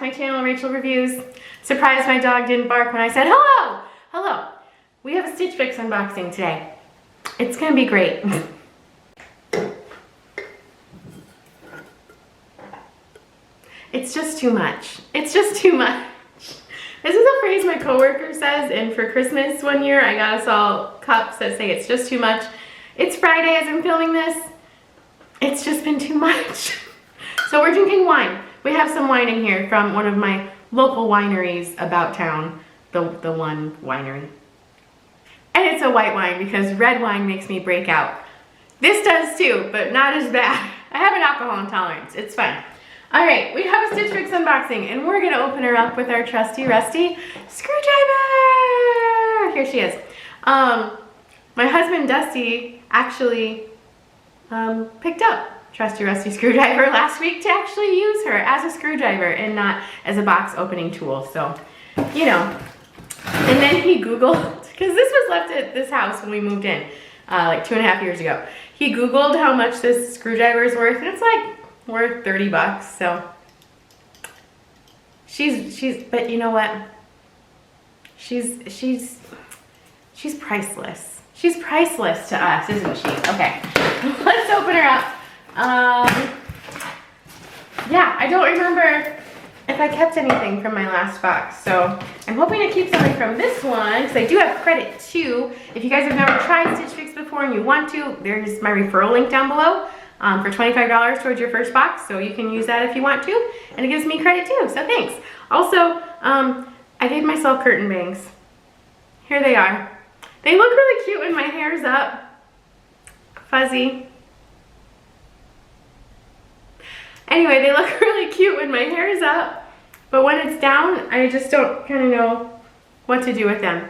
to my channel, Rachel Reviews. Surprised my dog didn't bark when I said hello! Hello! We have a Stitch Fix unboxing today. It's gonna be great. It's just too much. It's just too much. This is a phrase my coworker says, and for Christmas one year I got us all cups that say it's just too much. It's Friday as I'm filming this. It's just been too much. So we're drinking wine. We have some wine in here from one of my local wineries about town, the one winery. And it's a white wine because red wine makes me break out. This does too, but not as bad. I have an alcohol intolerance, it's fine. All right, we have a Stitch Fix unboxing and we're gonna open her up with our trusty rusty screwdriver. Here she is. My husband Dusty actually picked up trusty rusty screwdriver last week to actually use her as a screwdriver and not as a box opening tool. So, you know, and then he Googled, because this was left at this house when we moved in like 2.5 years ago. He Googled how much this screwdriver is worth and it's like worth 30 bucks. So she's but you know what? She's priceless. She's priceless to us, isn't she? Okay, let's open her up. Yeah, I don't remember if I kept anything from my last box, so I'm hoping to keep something from this one because I do have credit too. If you guys have never tried Stitch Fix before and you want to, there's my referral link down below for $25 towards your first box, so you can use that if you want to, and it gives me credit too, so thanks. Also, I gave myself curtain bangs. Here they are. They look really cute when my hair's up, fuzzy. Anyway, they look really cute when my hair is up, but when it's down, I just don't kind of know what to do with them.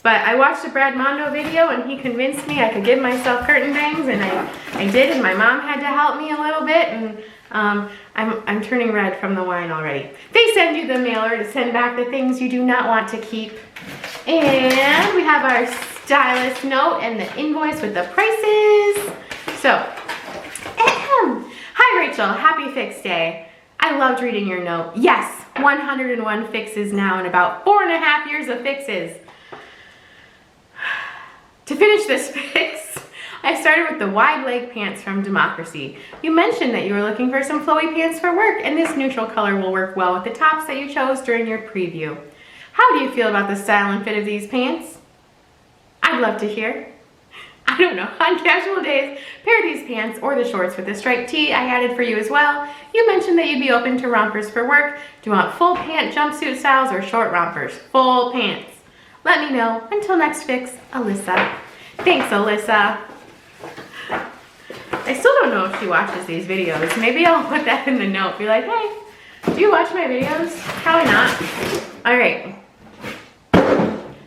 But I watched a Brad Mondo video and he convinced me I could give myself curtain bangs, and I did, and my mom had to help me a little bit, and I'm turning red from the wine already. They send you the mailer to send back the things you do not want to keep. And we have our stylist note and the invoice with the prices. So, hi Rachel, happy fix day. I loved reading your note. Yes, 101 fixes now and about 4.5 years of fixes. To finish this fix, I started with the wide leg pants from Democracy. You mentioned that you were looking for some flowy pants for work, and this neutral color will work well with the tops that you chose during your preview. How do you feel about the style and fit of these pants? I'd love to hear. I don't know, on casual days, pair these pants or the shorts with a striped tee I added for you as well. You mentioned that you'd be open to rompers for work. Do you want full pant jumpsuit styles or short rompers? Full pants. Let me know. Until next fix, Alyssa. Thanks, Alyssa. I still don't know if she watches these videos. Maybe I'll put that in the note. Be like, hey, do you watch my videos? Probably not. All right.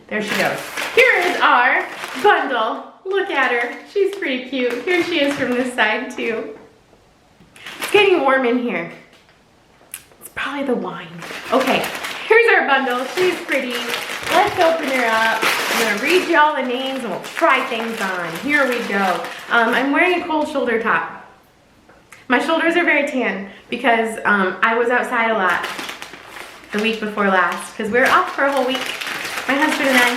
There she goes. Here is our bundle. Look at her. She's pretty cute. Here she is from this side too. It's getting warm in here. It's probably the wine. Okay, here's our bundle. She's pretty. Let's open her up. I'm gonna read you all the names and we'll try things on. Here we go. I'm wearing a cold shoulder top. My shoulders are very tan because I was outside a lot the week before last because we were off for a whole week. My husband and I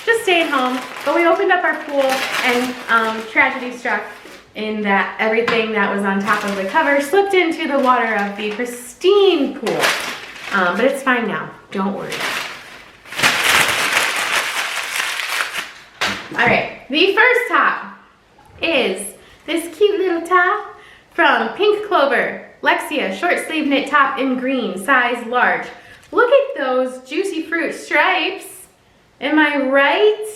just staying home, but we opened up our pool and tragedy struck in that everything that was on top of the cover slipped into the water of the pristine pool. But it's fine now, don't worry. All right, the first top is this cute little top from Pink Clover, Lexia, short sleeve knit top in green, size large. Look at those juicy fruit stripes. Am I right?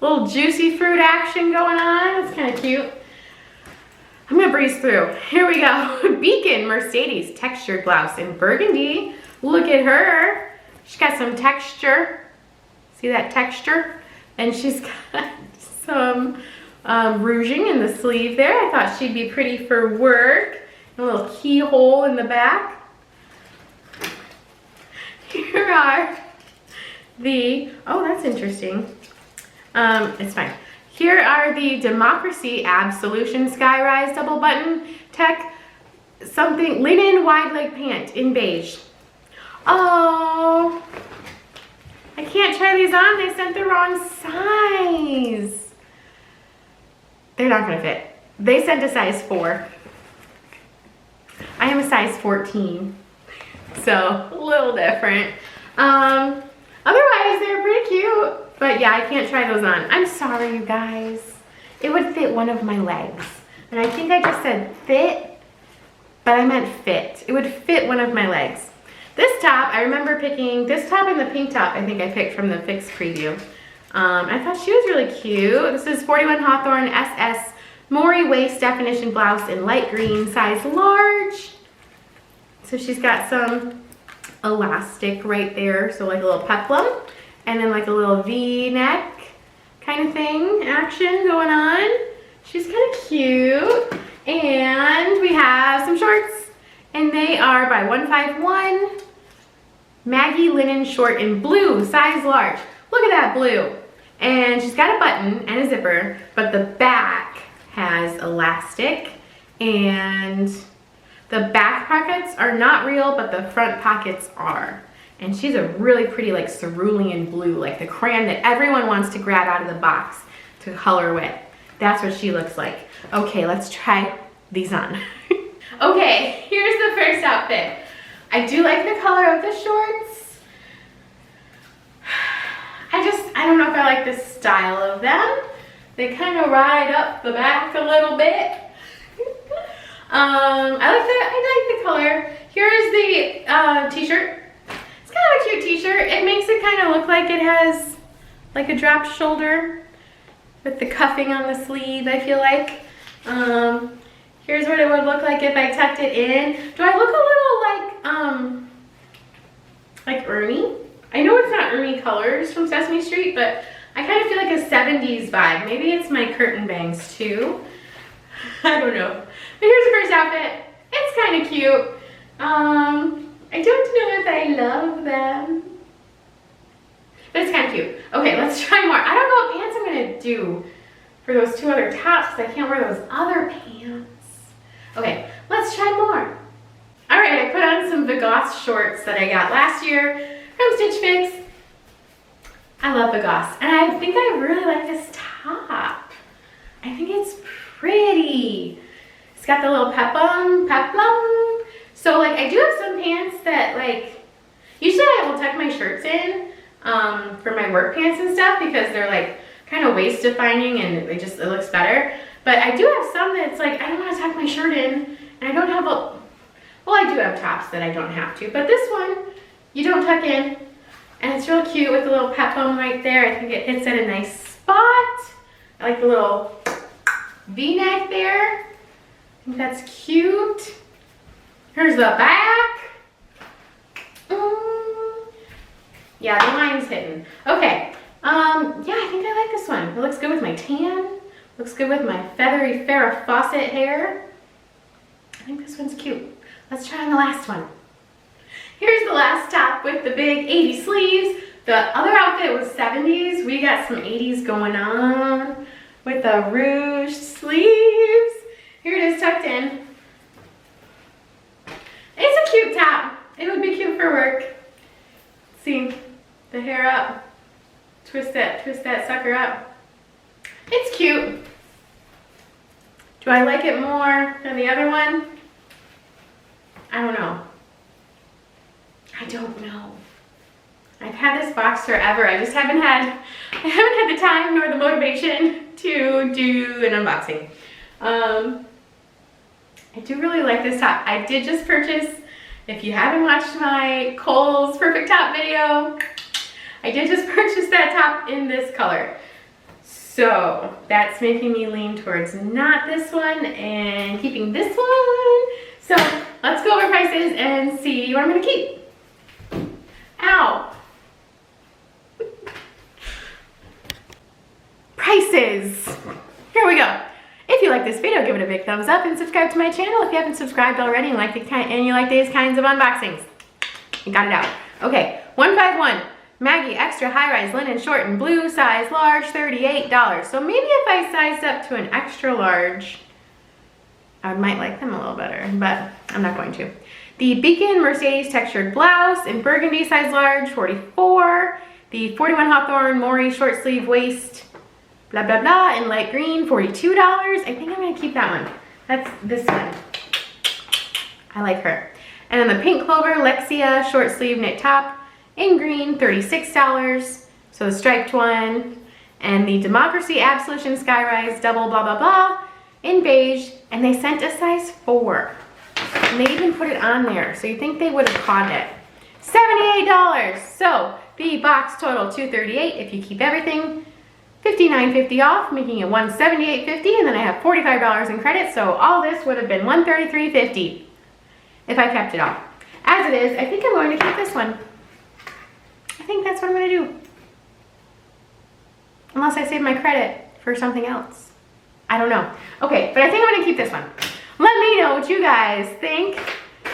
Little juicy fruit action going on. It's kind of cute. I'm gonna breeze through. Here we go. Beacon Mercedes textured blouse in burgundy. Look at her. She's got some texture. See that texture? And she's got some rouging in the sleeve there. I thought she'd be pretty for work. A little keyhole in the back. Here are the, oh, that's interesting. It's fine. Here are the Democracy Ab Solution Sky Rise double button tech something linen wide leg pant in beige. Oh, I can't try these on. They sent the wrong size. They're not gonna fit. They sent a size 4. I am a size 14, so a little different. Otherwise, they're pretty cute, but yeah, I can't try those on. I'm sorry, you guys. It would fit one of my legs, and I think I just said fit, but I meant fit. It would fit one of my legs. This top, I remember picking this top and the pink top. I think I picked from the Fix preview. I thought she was really cute. This is 41 Hawthorne SS Maury waist definition blouse in light green, size large. So she's got some elastic right there, so like a little peplum, and then like a little V-neck kind of thing, action going on. She's kind of cute. And we have some shorts, and they are by 151. Maggie linen short in blue, size large. Look at that blue. And she's got a button and a zipper, but the back has elastic, and the back pockets are not real, but the front pockets are. And she's a really pretty like cerulean blue, like the crayon that everyone wants to grab out of the box to color with. That's what she looks like. Okay, let's try these on. Okay, here's the first outfit. I do like the color of the shorts. I don't know if I like the style of them. They kind of ride up the back a little bit. I like the color. Here's the t-shirt. It's kind of a cute t-shirt. It makes it kind of look like it has like a dropped shoulder with the cuffing on the sleeve, I feel like. Here's what it would look like if I tucked it in. Do I look a little like Ernie? I know it's not Ernie Colors from Sesame Street, but I kind of feel like a 70s vibe. Maybe it's my curtain bangs too. I don't know. But here's the first outfit. It's kind of cute. I don't know if I love them, but it's kind of cute. Okay, let's try more. I don't know what pants I'm gonna do for those 2 other tops, because I can't wear those other pants. Okay, let's try more. All right, I put on some Vigoss shorts that I got last year from Stitch Fix. I love Vigoss, and I think I really like this top. I think it's pretty. It's got the little peplum. So like I do have some pants that like, usually I will tuck my shirts in for my work pants and stuff because they're like kind of waist defining and it looks better. But I do have some that's like, I don't want to tuck my shirt in, and I don't have well, I do have tops that I don't have to, but this one, you don't tuck in, and it's real cute with the little peplum right there. I think it hits at a nice spot. I like the little V-neck there. I think that's cute. Here's the back. Yeah, the line's hidden. Okay, yeah, I think I like this one. It looks good with my tan. Looks good with my feathery Farrah Fawcett hair. I think this one's cute. Let's try on the last one. Here's the last top with the big 80 sleeves. The other outfit was 70s. We got some 80s going on with the ruched sleeves. Here it is tucked in. It's a cute top. It would be cute for work. See, the hair up. Twist that sucker up. It's cute. Do I like it more than the other one? I don't know. I don't know. I've had this box forever. I just haven't had the time nor the motivation to do an unboxing. I do really like this top. I did just purchase, if you haven't watched my Kohl's Perfect Top video, I did just purchase that top in this color. So that's making me lean towards not this one and keeping this one. So let's go over prices and see what I'm gonna keep. Ow. Prices. Here we go. If you like this video, give it a big thumbs up and subscribe to my channel if you haven't subscribed already and you like these kinds of unboxings. You got it out. Okay, 151. Maggie extra high-rise linen short in blue, size large, $38. So maybe if I sized up to an extra large, I might like them a little better, but I'm not going to. The Beacon Mercedes textured blouse in burgundy, size large, $44. The 41 Hawthorne Maury short sleeve waist, blah, blah, blah, in light green, $42. I think I'm gonna keep that one. That's this one. I like her. And then the Pink Clover Lexia short sleeve knit top in green, $36. So the striped one. And the Democracy Absolution Skyrise double blah, blah, blah in beige. And they sent a size 4. And they even put it on there. So you think they would have caught it. $78. So the box total $238 if you keep everything. $59.50 off, making it $178.50, and then I have $45 in credit, so all this would have been $133.50 if I kept it all. As it is, I think I'm going to keep this one. I think that's what I'm going to do. Unless I save my credit for something else. I don't know. Okay, but I think I'm going to keep this one. Let me know what you guys think,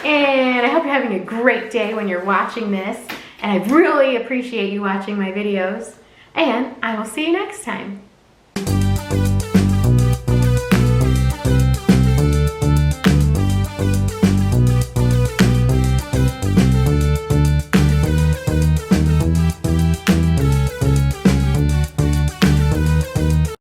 and I hope you're having a great day when you're watching this, and I really appreciate you watching my videos. And I will see you next time.